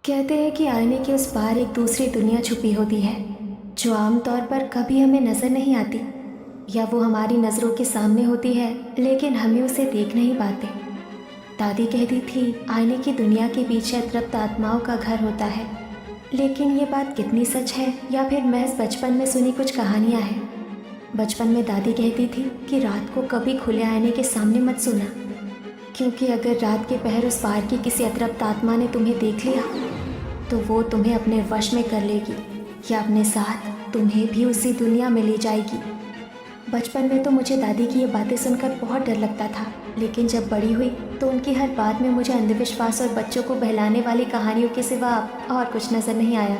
कहते हैं कि आईने के उस पार एक दूसरी दुनिया छुपी होती है जो आमतौर पर कभी हमें नज़र नहीं आती, या वो हमारी नज़रों के सामने होती है लेकिन हमें उसे देख नहीं पाते। दादी कहती थी आईने की दुनिया के पीछे अतृप्त आत्माओं का घर होता है, लेकिन ये बात कितनी सच है या फिर महज बचपन में सुनी कुछ कहानियाँ हैं। बचपन में दादी कहती थी कि रात को कभी खुले आईने के सामने मत सोना, क्योंकि अगर रात के पहर उस पार की किसी अतृप्त आत्मा ने तुम्हें देख लिया तो वो तुम्हें अपने वश में कर लेगी या अपने साथ तुम्हें भी उसी दुनिया में ले जाएगी। बचपन में तो मुझे दादी की ये बातें सुनकर बहुत डर लगता था, लेकिन जब बड़ी हुई तो उनकी हर बात में मुझे अंधविश्वास और बच्चों को बहलाने वाली कहानियों के सिवा और कुछ नज़र नहीं आया।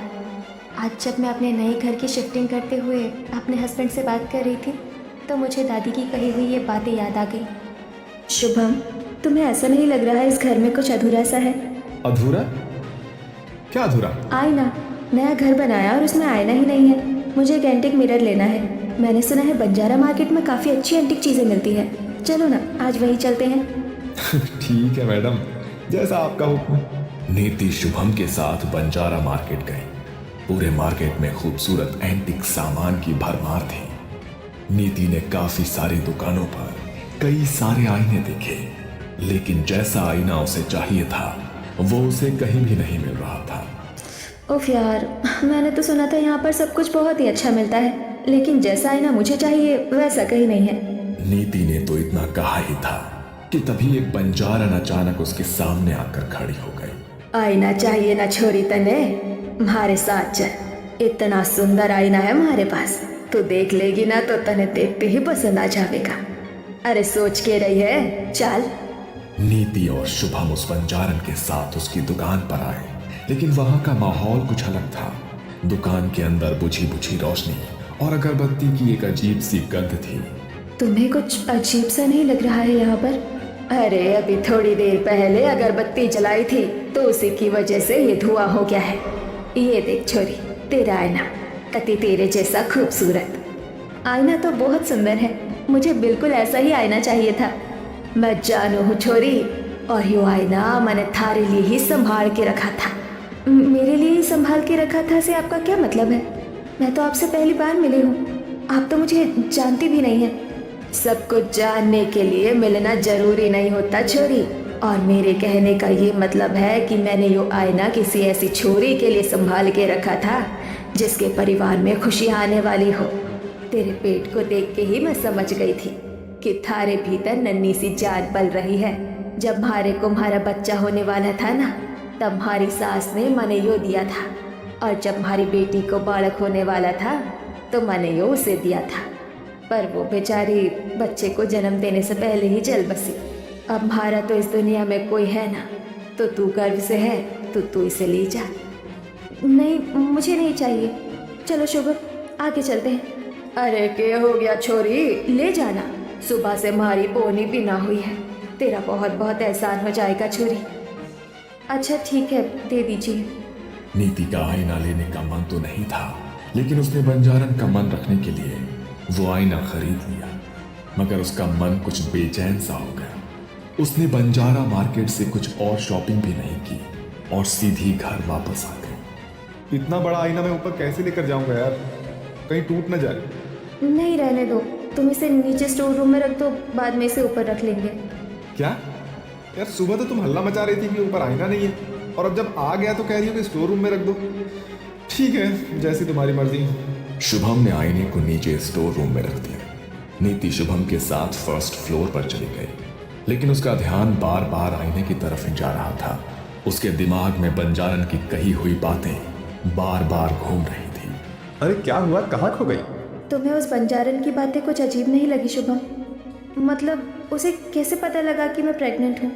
आज जब मैं अपने नए घर की शिफ्टिंग करते हुए अपने हस्बैंड से बात कर रही थी तो मुझे दादी की कही हुई ये बातें याद आ गई। शुभम, तुम्हें ऐसा नहीं लग रहा है इस घर में कुछ अधूरा सा है? अधूरा? क्या अधूरा? आईना। नया घर बनाया और उसमें आईना ही नहीं है। मुझे एक एंटिक मिरर लेना है। मैंने सुना है बंजारा मार्केट में काफ़ी अच्छी एंटिक चीज़ें मिलती है। चलो ना, आज वहीं चलते हैं। ठीक है मैडम, जैसा आपका हुक्म। नीति शुभम के साथ बंजारा मार्केट गए। पूरे मार्केट में खूबसूरत एंटिक सामान की भरमार थी। नीति ने काफी सारी दुकानों पर कई सारे आईने देखे, लेकिन जैसा आईना उसे चाहिए था वो उसे कहीं भी नहीं मिल रहा था। उफ यार, मैंने तो सुना था यहाँ पर सब कुछ बहुत ही अच्छा मिलता है, लेकिन जैसा आईना मुझे चाहिए वैसा कहीं नहीं है। नीति ने तो इतना कहा ही था कि तभी एक बंजारन अचानक उसके सामने आकर खड़ी हो गई। आईना चाहिए ना छोरी तने? हमारे साथ चल, इतना सुंदर आईना है हमारे पास। तू देख लेगी ना तो तने देखते ही पसंद आ जाएगा। अरे सोच के रही है, चल। नीति और शुभम उस बंजारन के साथ उसकी दुकान पर आए, लेकिन वहां का माहौल कुछ अलग था। दुकान के अंदर बुझी बुझी रोशनी और अगरबत्ती की एक अजीब सी गंध थी। तुम्हें कुछ अजीब सा नहीं लग रहा है यहाँ पर? अरे अभी थोड़ी देर पहले अगरबत्ती जलाई थी तो उसी की वजह से ये धुआं हो गया है। ये देख छोरी, तेरा आईना कति तेरे जैसा खूबसूरत। आईना तो बहुत सुंदर है, मुझे बिल्कुल ऐसा ही आईना चाहिए था। मैं जानू हूँ छोरी, और यो आईना मैंने थारे लिए ही संभाल के रखा था। मेरे लिए ही संभाल के रखा था से आपका क्या मतलब है? मैं तो आपसे पहली बार मिली हूँ, आप तो मुझे जानती भी नहीं है। सब कुछ जानने के लिए मिलना जरूरी नहीं होता छोरी, और मेरे कहने का ये मतलब है कि मैंने यो आईना किसी ऐसी छोरी के लिए संभाल के रखा था जिसके परिवार में खुशियाँ आने वाली हो। तेरे पेट को देख के ही मैं समझ गई थी कि थारे भीतर नन्ही सी जान पल रही है। जब म्हारे को म्हारा बच्चा होने वाला था ना, तब हमारी सास ने मने यो दिया था, और जब हमारी बेटी को बालक होने वाला था तो मैंने यो उसे दिया था, पर वो बेचारी बच्चे को जन्म देने से पहले ही चल बसी। अब हमारा तो इस दुनिया में कोई है ना, तो तू गर्व से है तो तू इसे ले जा। नहीं, मुझे नहीं चाहिए। चलो शुभ, आगे चलते हैं। अरे क्या हो गया छोरी, ले जाना। सुबह से हमारी बोनी भी ना हुई है, तेरा बहुत बहुत एहसान हो जाएगा छोरी। अच्छा ठीक है, दे दीजिए। नीति का आईना लेने का मन तो नहीं था, लेकिन उसने बंजारन का मन रखने के लिए वो आईना खरीद लिया। मगर उसका मन कुछ बेचैन सा हो गया। उसने बंजारा मार्केट से कुछ और शॉपिंग भी नहीं की और सीधी घर वापस आ गई। इतना बड़ा आईना मैं ऊपर कैसे लेकर जाऊंगा यार, कहीं टूट ना जाए। नहीं, रहने दो, तुम इसे नीचे स्टोर रूम में रख दो, बाद में इसे ऊपर रख लेंगे। क्या यार, सुबह तो तुम हल्ला मचा रही थी कि ऊपर आईना नहीं है, और अब जब आ गया तो कह रही हो कि स्टोर रूम में रख दो। ठीक है, जैसी तुम्हारी मर्जी। शुभम ने आईने को नीचे स्टोर रूम में रख दिया। नीति शुभम के साथ फर्स्ट फ्लोर पर चली गई, लेकिन उसका ध्यान बार बार आईने की तरफ ही जा रहा था। उसके दिमाग में बंजारन की कही हुई बातें बार बार घूम रही थी। अरे क्या हुआ, कहाँ खो गई? तुम्हें उस बंजारन की बातें कुछ अजीब नहीं लगी शुभम? मतलब उसे कैसे पता लगा कि मैं प्रेग्नेंट हूँ?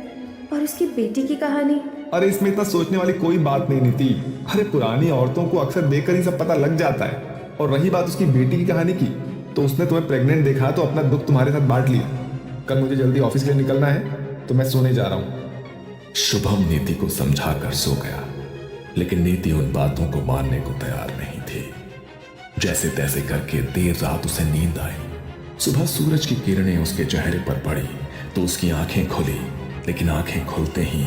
और उसकी बेटी की कहानी? अरे इसमें इतना सोचने वाली कोई बात नहीं नीति। अरे पुरानी औरतों को अक्सर देखकर ही सब पता लग जाता है। और रही बात उसकी बेटी की कहानी की, तो उसने तुम्हें प्रेग्नेंट देखा तो अपना दुख तुम्हारे साथ बांट लिया। कल मुझे जल्दी ऑफिस के लिए निकलना है तो मैं सोने जा रहा हूँ। शुभम नीति को समझाकर सो गया, लेकिन नीति उन बातों को मानने को तैयार नहीं थी। जैसे तैसे करके देर रात उसे नींद आई। सुबह सूरज की किरणें उसके चेहरे पर पड़ी तो उसकी आंखें खुली, लेकिन आंखें खुलते ही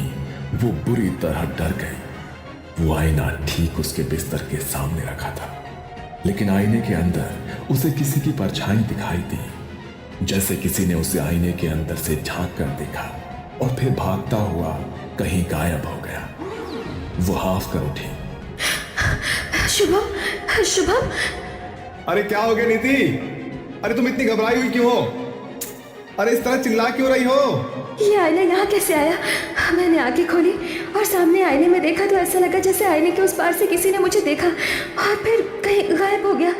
वो बुरी तरह डर गई। वो आईना ठीक उसके बिस्तर के सामने रखा था, लेकिन आईने के अंदर उसे किसी की परछाई दिखाई दी, जैसे किसी ने उसे आईने के अंदर से झांक कर देखा और फिर भागता हुआ कहीं गायब हो गया। वो हाफ कर उठी। शुभम, शुभम, अरे क्या हो गया नीति? अरे तुम इतनी घबराई हुई क्यों हो? अरे इस तरह चिल्ला क्यों रही हो? ये आईना यहाँ कैसे आया? मैंने आंखें खोली और सामने आईने में देखा तो ऐसा लगा जैसे आईने के उस पार से किसी ने मुझे देखा और फिर कहीं गायब हो गया।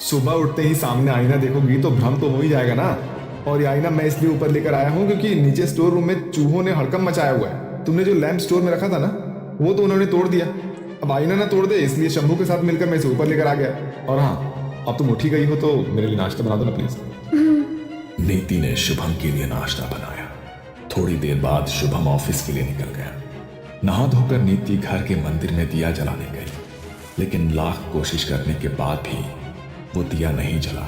सुबह उठते ही सामने आईना देखोगी तो भ्रम तो हो ही जाएगा ना। और ये आईना मैं इसलिए ऊपर लेकर आया हूँ क्योंकि नीचे स्टोर रूम में चूहों ने हड़कंप मचाया हुआ है। तुमने जो लैंप स्टोर में रखा था ना, वो तो उन्होंने तोड़ दिया। अब आईना ना तोड़ दे, इसलिए शंभू के साथ मिलकर मैं इसे ऊपर लेकर आ गया। और हाँ, अब तुम उठी गई हो तो मेरे लिए नाश्ता बना दो ना प्लीज। नीति ने शुभम के लिए नाश्ता बनाया। थोड़ी देर बाद शुभम ऑफिस के लिए निकल गया। नहा धोकर नीति घर के मंदिर में दिया जलाने गई, लेकिन लाख कोशिश करने के बाद भी वो दिया नहीं जला।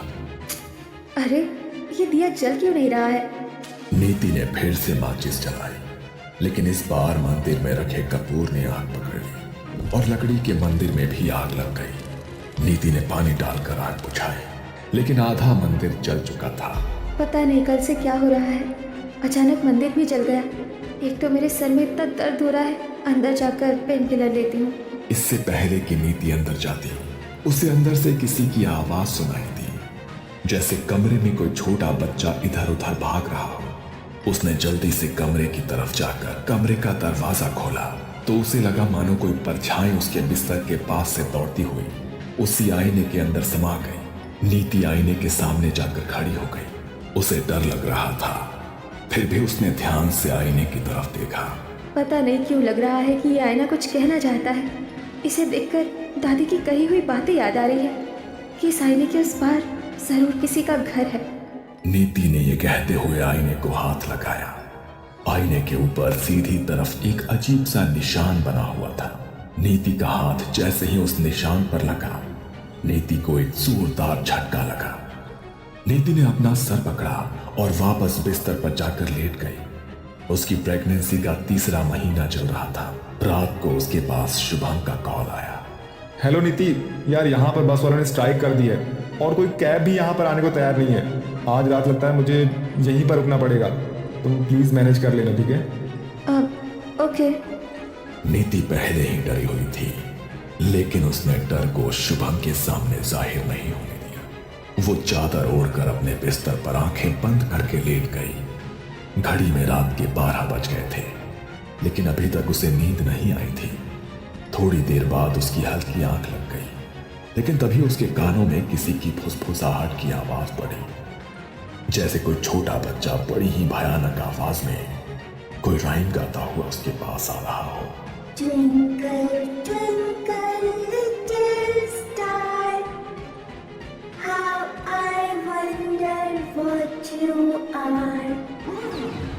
अरे ये दिया जल क्यों नहीं रहा है? नीति ने फिर से माचिस जलाई, लेकिन इस बार मंदिर में रखे कपूर ने आग पकड़ ली और लकड़ी के मंदिर में भी आग लग गई। नीति ने पानी डालकर आग बुझाई, लेकिन आधा मंदिर जल चुका था। पता नहीं कल से क्या हो रहा है, अचानक मंदिर भी जल गया। एक तो मेरे सर में इतना दर्द हो रहा है, अंदर जाकर पेन किलर लेती हूँ। इससे पहले कि नीति अंदर जाती, उसे अंदर से किसी की आवाज सुनाई दी, जैसे कमरे में कोई छोटा बच्चा इधर उधर भाग रहा हो। उसने जल्दी से कमरे की तरफ जाकर कमरे का दरवाजा खोला तो उसे लगा मानो कोई परछाई उसके बिस्तर के पास से दौड़ती हुई उसी आईने के अंदर समा गई। नीति आईने के सामने जाकर खड़ी हो गई। उसे डर लग रहा था, फिर भी उसने ध्यान से आईने की तरफ देखा। पता नहीं क्यों लग रहा है कि ये आईना कुछ कहना चाहता है। इसे देखकर दादी की कही हुई बातें याद आ रही है कि इस आईने के उस पार जरूर किसी का घर है। नीति ने यह कहते हुए आईने को हाथ लगाया। आईने के ऊपर सीधी तरफ एक अजीब सा निशान बना हुआ था। नीति का हाथ जैसे ही उस निशान पर लगा, नीति को एक जोरदार झटका लगा। नीति ने अपना सर पकड़ा और वापस बिस्तर पर जाकर लेट गई। उसकी प्रेगनेंसी का 3रा महीना चल रहा था। रात को उसके पास शुभम का कॉल आया। हेलो नीति, यार यहाँ पर बस वालों ने स्ट्राइक कर दी है और कोई कैब भी यहाँ पर आने को तैयार नहीं है। आज रात लगता है मुझे यहीं पर रुकना पड़ेगा। तुम प्लीज मैनेज कर लेना, ठीक है? ओके। नीति पहले ही डरी हुई थी, लेकिन उसने डर को शुभम के सामने जाहिर नहीं होने दिया। वो चादर ओढ़कर अपने बिस्तर पर आंखें बंद करके लेट गई। घड़ी में रात के 12 बज गए थे, लेकिन अभी तक उसे नींद नहीं आई थी। थोड़ी देर बाद उसकी हल्की आंख लग गई, लेकिन तभी उसके कानों में किसी की फुसफुसाहट की आवाज पड़ी, जैसे कोई छोटा बच्चा बड़ी ही भयानक आवाज में कोई राइम गाता हुआ उसके पास आ रहा हो। Twinkle, twinkle, little star, how I wonder what you are.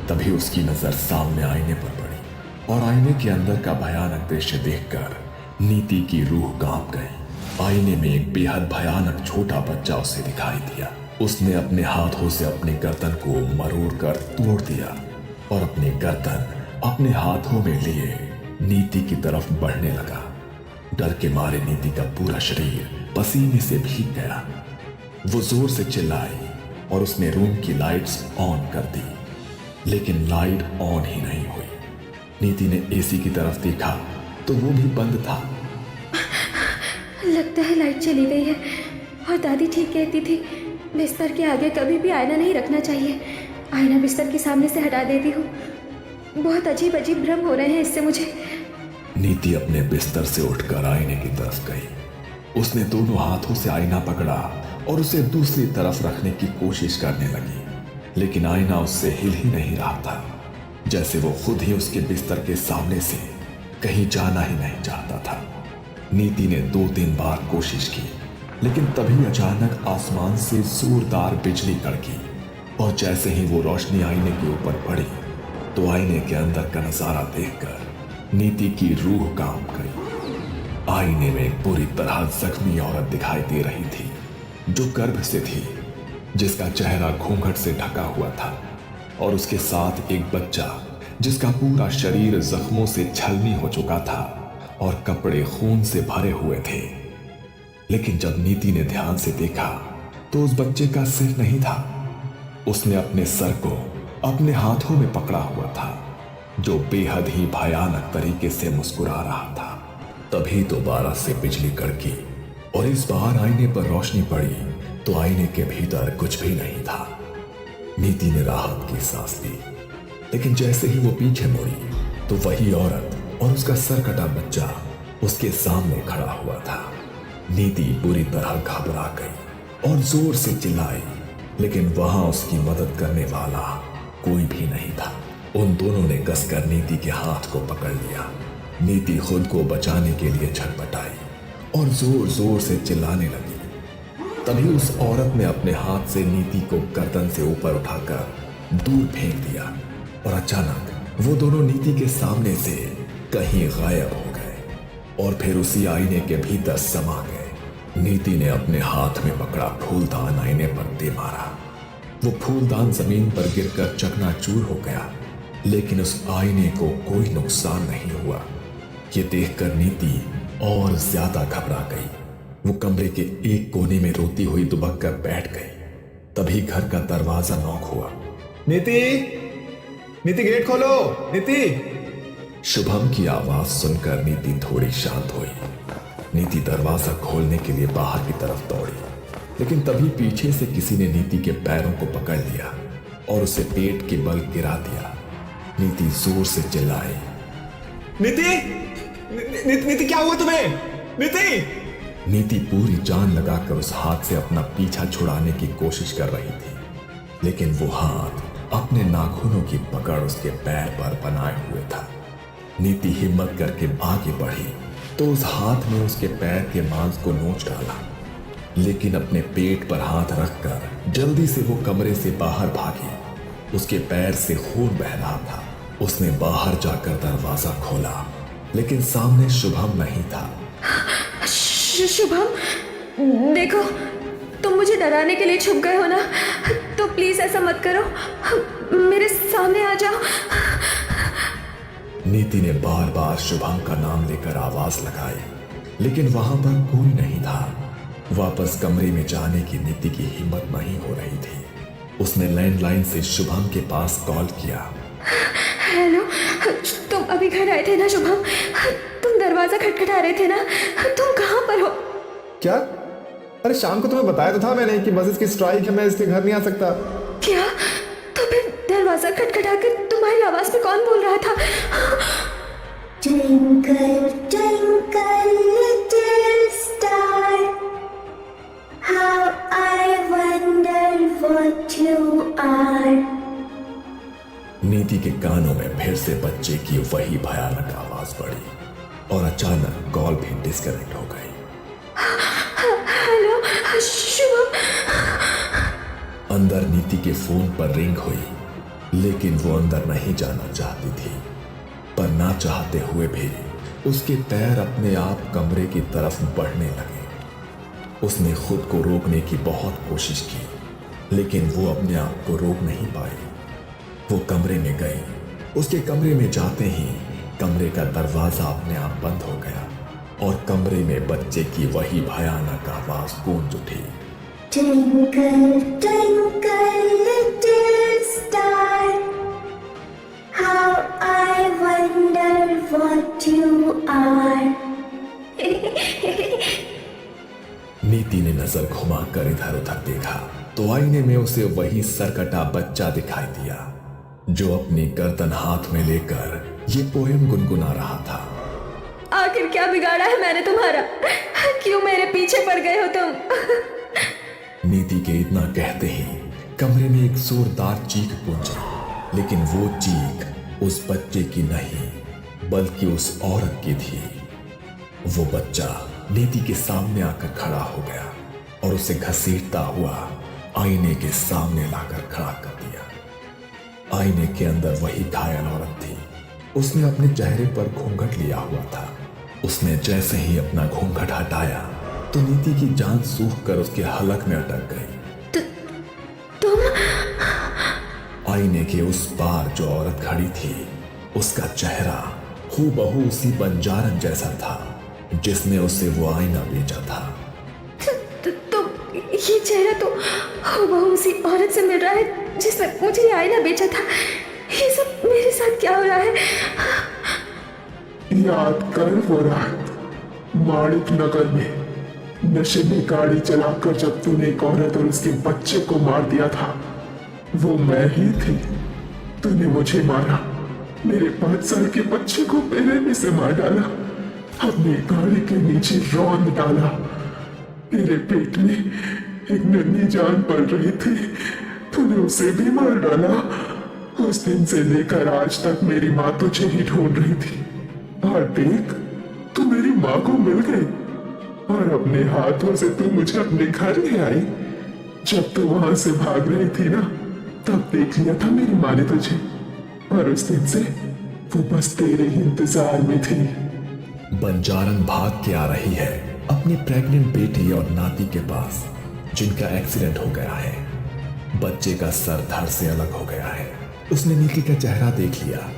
तभी उसकी नजर सामने आईने पर पड़ी और आईने के अंदर का भयानक दृश्य देखकर नीति की रूह कांप गई। आईने में एक बेहद भयानक छोटा बच्चा उसे दिखाई दिया। उसने अपने हाथों से अपने गर्दन को मरोड़कर तोड़ दिया और अपनी गर्दन अपने हाथों में लिए नीति की तरफ बढ़ने लगा। डर के मारे नीति का पूरा शरीर पसीने से भीग गया। वो जोर से चिल्लाई और उसने रूम की लाइट्स ऑन कर दी, लेकिन लाइट ऑन ही नहीं हुई। नीति ने एसी की तरफ देखा तो वो भी बंद था। लगता है लाइट चली गई है। और दादी ठीक कहती थी, बिस्तर के आगे कभी भी आईना नहीं रखना चाहिए। आईना बिस्तर के सामने से हटा देती हूँ। बहुत अजीब अजीब भ्रम हो रहे हैं इससे मुझे। नीति अपने बिस्तर से उठकर आईने की तरफ गई। उसने दोनों हाथों से आईना पकड़ा और उसे दूसरी तरफ रखने की कोशिश करने लगी, लेकिन आईना उससे हिल ही नहीं रहा था, जैसे वो खुद ही उसके बिस्तर के सामने से कहीं जाना ही नहीं चाहता था। नीति ने 2-3 बार कोशिश की, लेकिन तभी अचानक आसमान से जोरदार बिजली कड़की और जैसे ही वो रोशनी आईने के ऊपर पड़ी तो आईने के अंदर का नजारा देखकर नीति की रूह कांप गई। आईने में एक पूरी तरह जख्मी औरत दिखाई दे रही थी, जो गर्भ से थी, जिसका चेहरा घूंघट से ढका हुआ था और उसके साथ एक बच्चा जिसका पूरा शरीर जख्मों से छलनी हो चुका था और कपड़े खून से भरे हुए थे। लेकिन जब नीति ने ध्यान से देखा तो उस बच्चे का सिर नहीं था। उसने अपने सर को अपने हाथों में पकड़ा हुआ था, जो बेहद ही भयानक तरीके से मुस्कुरा रहा था। तभी दोबारा से बिजली कड़की और इस बार आईने पर रोशनी पड़ी तो आईने के भीतर कुछ भी नहीं था। नीति ने राहत की सांस ली, लेकिन जैसे ही वो पीछे मुड़ी तो वही औरत और उसका सर कटा बच्चा उसके सामने खड़ा हुआ था। नीति बुरी तरह घबरा गई और जोर से चिल्लाई, लेकिन वहां उसकी मदद करने वाला कोई भी नहीं था। उन दोनों ने कसकर नीति के हाथ को पकड़ लिया। नीति खुद को बचाने के लिए छटपटाई और जोर जोर से चिल्लाने लगी। तभी उस औरत ने अपने हाथ से नीति को गर्दन से ऊपर उठाकर दूर फेंक दिया और अचानक वो दोनों नीति के सामने से कहीं गायब हो गए और फिर उसी आईने के भीतर समा गए। नीति ने अपने हाथ में पकड़ा फूलदान आईने पर दे मारा। वो फूलदान जमीन पर गिरकर चकनाचूर हो गया, लेकिन उस आईने को कोई नुकसान नहीं हुआ। ये देखकर नीति और ज्यादा घबरा गई। वो कमरे के एक कोने में रोती हुई दुबक कर बैठ गई। तभी घर का दरवाजा नॉक हुआ। नीति, नीति गेट खोलो, नीति। शुभम की आवाज सुनकर नीति थोड़ी शांत हुई। नीति दरवाजा खोलने के लिए बाहर की तरफ दौड़ी, लेकिन तभी पीछे से किसी ने नीति के पैरों को पकड़ लिया और उसे पेट के बल गिरा दिया। नीति जोर से चिल्लाई, नीति, नीति क्या हुआ तुम्हें? नीति! नीति पूरी जान लगाकर उस हाथ से अपना पीछा छुड़ाने की कोशिश कर रही थी, लेकिन वो हाथ अपने नाखूनों की पकड़ उसके पैर पर बनाए हुए था। नीति हिम्मत करके आगे बढ़ी तो उस हाथ ने उसके पैर के मांस को नोच डाला, लेकिन अपने पेट पर हाथ रखकर जल्दी से वो कमरे से बाहर भागी। उसके पैर से खून बह रहा था। उसने बाहर जाकर दरवाजा खोला, लेकिन सामने शुभम नहीं था। शुभम, देखो, तुम मुझे डराने के लिए छुप गए हो ना, तो प्लीज ऐसा मत करो, मेरे सामने आ जाओ। नीति ने बार बार शुभम का नाम लेकर आवाज लगाई, लेकिन वहां पर कोई नहीं था। वापस कमरे में जाने की नीति की हिम्मत नहीं हो रही थी। उसने लैंडलाइन से शुभम के पास कॉल किया। हेलो, तुम अभी घर आए थे ना शुभम? तुम दरवाजा खटखटा रहे थे ना, तुम कहाँ पर हो? क्या? अरे शाम को तुम्हें बताया तो था मैंने कि बसेस की स्ट्राइक है, मैं इसलिए घर नहीं आ सकता। क्या? तो फिर दरवाजा खटखटा कर तुम्हारी आवाज में कौन बोल रहा था? Twinkle, twinkle, little star, how I wonder what you are. नीति के कानों में फिर से बच्चे की वही भयानक आवाज पड़ी और अचानक कॉल भी डिस्कनेक्ट हो गई। हेलो शुभम। अंदर नीति के फोन पर रिंग हुई, लेकिन वो अंदर नहीं जाना चाहती थी, पर ना चाहते हुए भी उसके पैर अपने आप कमरे की तरफ बढ़ने लगे। उसने खुद को रोकने की बहुत कोशिश की, लेकिन वो अपने आप को रोक नहीं पाई। वो कमरे में गई। उसके कमरे में जाते ही कमरे का दरवाजा अपने आप बंद हो गया और कमरे में बच्चे की वही भयानक आवाज गूंज उठी। Twinkle, twinkle, little star, how I wonder what you are. नीति ने नजर घुमाकर इधर उधर देखा तो आईने में उसे वही सरकटा बच्चा दिखाई दिया, जो अपनी गर्दन हाथ में लेकर ये पोएम गुनगुना रहा था। आखिर क्या बिगाड़ा है मैंने तुम्हारा? क्यों मेरे पीछे पड़ गए हो तुम? नीति के इतना कहते ही कमरे में एक जोरदार चीख गूंजी, लेकिन वो चीख उस बच्चे की नहीं बल्कि उस औरत की थी। वो बच्चा नीति के सामने आकर खड़ा हो गया और उसे घसीटता हुआ आईने के सामने लाकर खड़ा कर दिया। आईने के अंदर वही घायल औरत थी। उसने अपने चेहरे पर घूंघट लिया हुआ था। उसने जैसे ही अपना घूंघट हटाया तो नीति की जान सूखकर उसके हलक में अटक गई। तुम? आईने के उस पार जो औरत खड़ी थी उसका चेहरा हूबहू उसी बंजारन जैसा था जिसने उसे वो आईना बेचा था। तो ये चेहरा तो हूबहू उसी औरत से मिल रहा है जिसने मुझे ये आईना बेचा था। ये सब मेरे साथ क्या हो रहा है? याद कर वो रात माणिक नगर में नशे में गाड़ी चलाकर जब तूने एक औरत और उसके बच्चे को मार दिया था, वो मैं ही थी। तूने मुझे मारा, मेरे 5 साल के बच्चे को बेरहमी से मार डाला, अपनी गाड़ी के नीचे रौंद डाला। मेरे पेट में एक नन्ही जान पल रही थी, तूने उसे भी मार डाला। उस दिन से लेकर आज तक मेरी माँ तुझे ही ढूंढ रही थी, और देख तू मेरी माँ को मिल गई और अपने हाथों से तू मुझे अपने घर ले आई। जब तू वहां से भाग रही थी ना, तब देख लिया था मेरी माँ ने तुझे, और उस दिन से वो बस तेरे ही इंतजार में थी। बंजारन भाग के आ रही है अपनी प्रेग्नेंट बेटी और नाती के पास जिनका एक्सीडेंट हो गया है। बच्चे का सर धड़ से अलग हो गया है। उसने नीति का चेहरा देख लिया,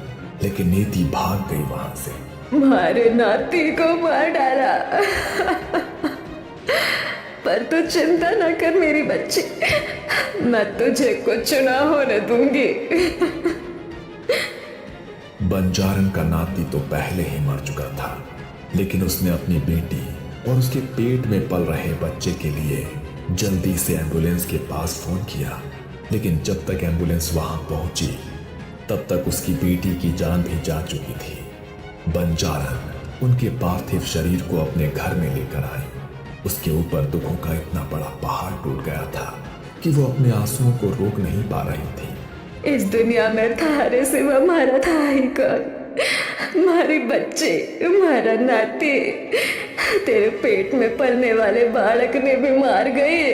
लेकिन नीति भाग गई वहां से। मारे नाती को मार डाला। पर तू चिंता न कर मेरी बच्ची, मैं तुझे कुछ ना होने दूंगी। बंजारन का नाती तो पहले ही मर चुका था, लेकिन उसने अपनी बेटी और उसके पेट में पल रहे बच्चे के लिए जल्दी से एम्बुलेंस के पास फोन किया। लेकिन जब तक एम्बुलेंस वहां पहुंची, तब तक उसकी बेटी की जान भी जा चुकी थी। बंजारन उनके पार्थिव शरीर को अपने घर में लेकर आई। उसके ऊपर दुखों का इतना बड़ा पहाड़ टूट गया था कि वो अपने आंसुओं को रोक नहीं पा रही थी। इस दुनिया में थारे सिवा हमारा था ही कौन? हमारे बच्चे, हमारा नाती, तेरे पेट में पलने वाले बालक ने भी मार गई।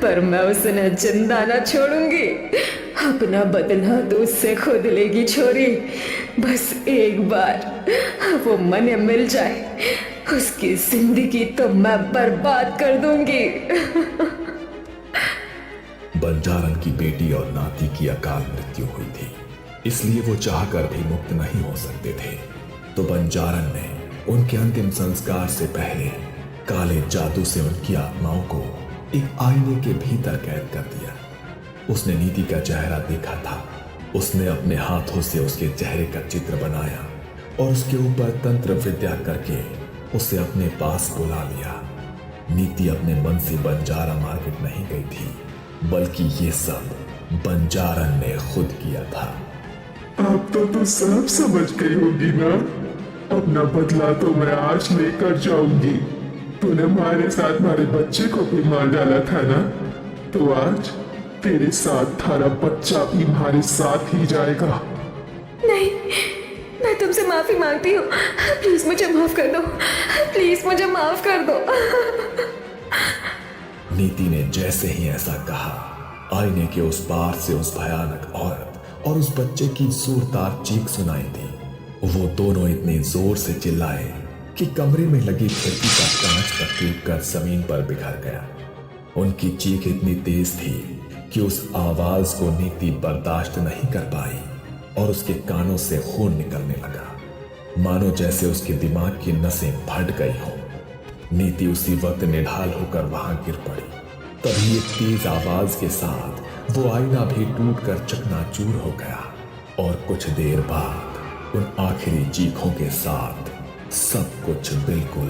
पर मैं उसे न जिंदा न छोड़ूंगी। अपना बदला तो उससे खुद लेगी छोरी। बस एक बार वो मने मिल जाए, उसकी जिंदगी तो मैं बर्बाद कर दूंगी। बंजारन की बेटी और नाती की अकाल मृत्यु हुई थी, इसलिए वो चाहकर भी मुक्त नहीं हो सकते थे। तो बंजारन ने उनके अंतिम संस्कार से पहले काले जादू से उनकी आत्माओं को एक आईने के भीतर कैद कर दिया। उसने नीति का चेहरा देखा था। उसने अपने हाथों से उसके चेहरे का चित्र बनाया और उसके ऊपर तंत्र विद्या करके उसे अपने पास बुला लिया। नीति अपने मन से बंजारा मार्केट नहीं गई थी, बल्कि ये सब बंजारन ने खुद किया था। अब तो तू सब समझ गई होगी ना। अपना बदला तो मैं आज लेकर जाऊंगी। तूने हमारे साथ हमारे बच्चे को भी मार डाला था ना, तो आज तेरे साथ थारा बच्चा भी हमारे साथ ही जाएगा। नहीं, मैं तुमसे माफी मांगती हूँ। प्लीज मुझे माफ कर दो, प्लीज मुझे माफ कर दो। नीति ने जैसे ही ऐसा कहा, आईने के उस पार से उस भयानक औरत और उस बच्चे की जोरदार चीख सुनाई दी। वो दोनों इतने जोर से चिल्लाए कि कमरे में लगी खिड़की का कांच तक टूटकर जमीन पर बिखर गया। उनकी चीख इतनी तेज थी कि उस आवाज को नीति बर्दाश्त नहीं कर पाई और उसके कानों से खून निकलने लगा, मानो जैसे उसके दिमाग की नसें फट गई हो। नीति उसी वक्त निढाल होकर वहां गिर पड़ी। तभी एक तेज आवाज के साथ वो आईना भी टूटकर चकनाचूर हो गया और कुछ देर बाद उन आखिरी चीखों के साथ सब कुछ बिल्कुल